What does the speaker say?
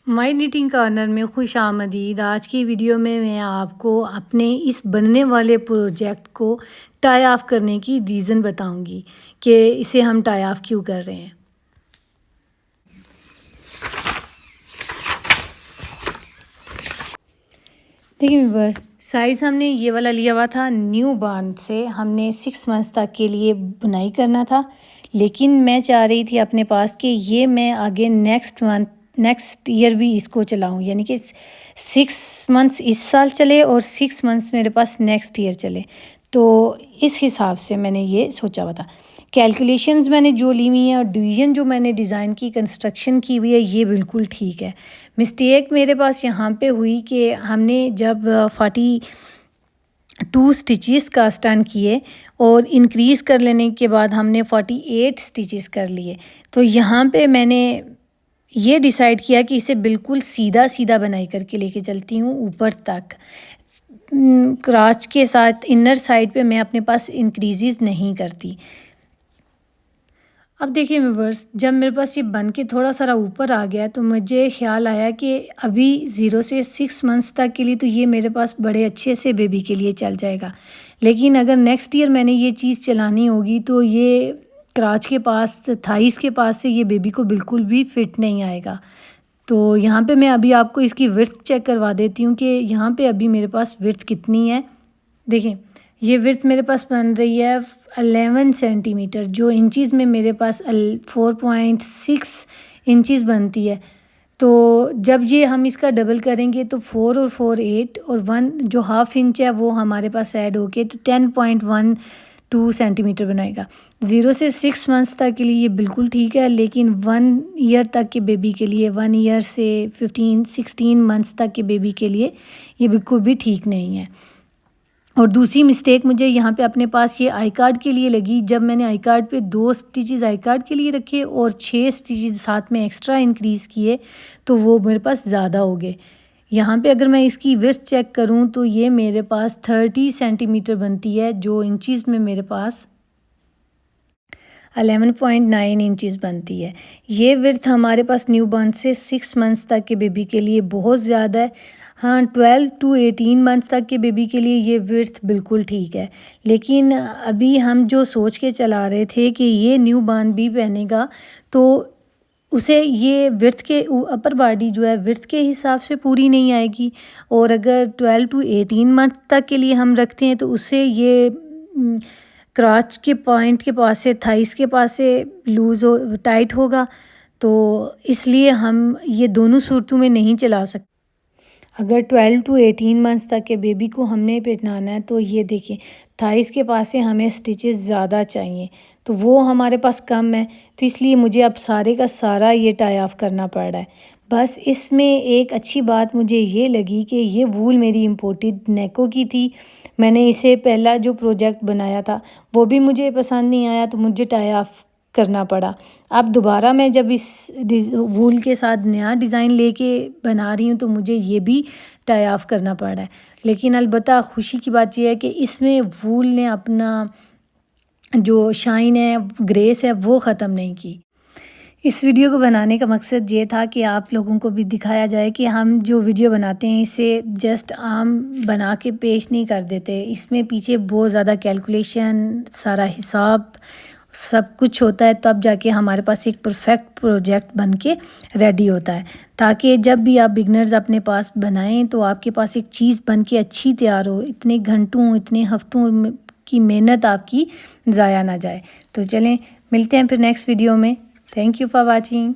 My knitting corner में खुश आमदीद। आज की वीडियो में मैं आपको अपने इस बनने वाले प्रोजेक्ट को टाई ऑफ करने की रीज़न बताऊंगी कि इसे हम टाई ऑफ क्यों कर रहे हैं। देखिए व्यूअर्स, साइज़ हमने ये वाला लिया हुआ था। न्यू बॉर्न से हमने 6 मंथ्स तक के लिए बुनाई करना था, लेकिन मैं चाह रही थी अपने पास कि ये मैं आगे नेक्स्ट ईयर भी इसको चलाऊं, यानी कि 6 मंथ्स इस साल चले और 6 मंथ्स मेरे पास नेक्स्ट ईयर चले। तो इस हिसाब से मैंने ये सोचा हुआ था। कैलकुलेशंस मैंने जो ली हुई हैं और डिवीज़न जो मैंने डिज़ाइन की कंस्ट्रक्शन की हुई है, ये बिल्कुल ठीक है। मिस्टेक मेरे पास यहाँ पे हुई कि हमने जब 42 स्टिचेस का स्टैंड किए और इंक्रीज़ कर लेने के बाद हमने 48 स्टिचेस कर लिए। तो यहाँ पे मैंने ये डिसाइड किया कि इसे बिल्कुल सीधा सीधा बनाई करके लेके चलती हूँ ऊपर तक। क्राच के साथ इनर साइड पे मैं अपने पास इंक्रीज़ नहीं करती। अब देखिए व्यूअर्स, जब मेरे पास ये बन के थोड़ा सा ऊपर आ गया तो मुझे ख्याल आया कि अभी 0 से 6 मंथ्स तक के लिए तो ये मेरे पास बड़े अच्छे से बेबी के लिए चल जाएगा। लेकिन अगर नेक्स्ट ईयर मैंने ये चीज़ चलानी होगी तो ये क्राच के पास, थाइस के पास से ये बेबी को बिल्कुल भी फिट नहीं आएगा। तो यहाँ पे मैं अभी आपको इसकी विड्थ चेक करवा देती हूँ कि यहाँ पे अभी मेरे पास विड्थ कितनी है। देखें, ये विड्थ मेरे पास बन रही है 11 सेंटीमीटर, जो इंचज़ में मेरे पास 4.6 इंचज़ बनती है। तो जब ये हम इसका डबल करेंगे तो 4 और 4 8 और 1 जो हाफ इंच है वो हमारे पास ऐड होके तो 10.12 सेंटीमीटर बनाएगा। 0 से 6 मंथ्स तक के लिए ये बिल्कुल ठीक है, लेकिन 1 ईयर तक के बेबी के लिए, 1 ईयर से 15-16 मंथ्स तक के बेबी के लिए ये बिल्कुल भी ठीक नहीं है। और दूसरी मिस्टेक मुझे यहाँ पे अपने पास ये आई कार्ड के लिए लगी। जब मैंने आई कार्ड पे 2 स्टिचेस आई कार्ड के लिए रखे और 6 स्टिचेस साथ में एक्स्ट्रा इंक्रीज़ किए तो वो मेरे पास ज़्यादा हो गए। यहाँ पे अगर मैं इसकी विड्थ चेक करूँ तो ये मेरे पास 30 सेंटीमीटर बनती है, जो इंचज़ में मेरे पास 11.9 इंचज़ बनती है। ये विड्थ हमारे पास न्यू बॉर्न से 6 मंथ्स तक के बेबी के लिए बहुत ज़्यादा है। हाँ, 12 to 18 मंथ्स तक के बेबी के लिए ये विड्थ बिल्कुल ठीक है। लेकिन अभी हम जो सोच के चला रहे थे कि ये न्यू बॉर्न भी पहनेगा तो उसे ये विड्थ के अपर बॉडी जो है विड्थ के हिसाब से पूरी नहीं आएगी। और अगर 12 to 18 मंथ तक के लिए हम रखते हैं तो उससे ये क्राच के पॉइंट के पास से, थाइस के पास से लूज़ हो, टाइट होगा। तो इसलिए हम ये दोनों सूरतों में नहीं चला सकते। अगर 12 to 18 मंथ्स तक के बेबी को हमने पहनाना है तो ये देखिए, थाइस के पास से हमें स्टिचेस ज़्यादा चाहिए, तो वो हमारे पास कम है। तो इसलिए मुझे अब सारे का सारा ये टाई ऑफ करना पड़ रहा है। बस इसमें एक अच्छी बात मुझे ये लगी कि ये वूल मेरी इम्पोर्टेड नेको की थी। मैंने इसे पहला जो प्रोजेक्ट बनाया था वो भी मुझे पसंद नहीं आया, तो मुझे टाई ऑफ करना पड़ा। अब दोबारा मैं जब इस वूल के साथ नया डिज़ाइन लेके बना रही हूँ तो मुझे ये भी टाई ऑफ करना पड़ रहा है। लेकिन अलबत्ता खुशी की बात यह है कि इसमें वूल ने अपना जो शाइन है, ग्रेस है, वो ख़त्म नहीं की। इस वीडियो को बनाने का मकसद ये था कि आप लोगों को भी दिखाया जाए कि हम जो वीडियो बनाते हैं इसे जस्ट आम बना के पेश नहीं कर देते। इसमें पीछे बहुत ज़्यादा कैलकुलेशन, सारा हिसाब, सब कुछ होता है, तब जाके हमारे पास एक परफेक्ट प्रोजेक्ट बन के रेडी होता है, ताकि जब भी आप बिगनर्स अपने पास बनाएं तो आपके पास एक चीज़ बन के अच्छी तैयार हो, इतने घंटों, इतने हफ्तों की मेहनत आपकी ज़ाया ना जाए। तो चलें, मिलते हैं फिर नेक्स्ट वीडियो में। Thank you for watching.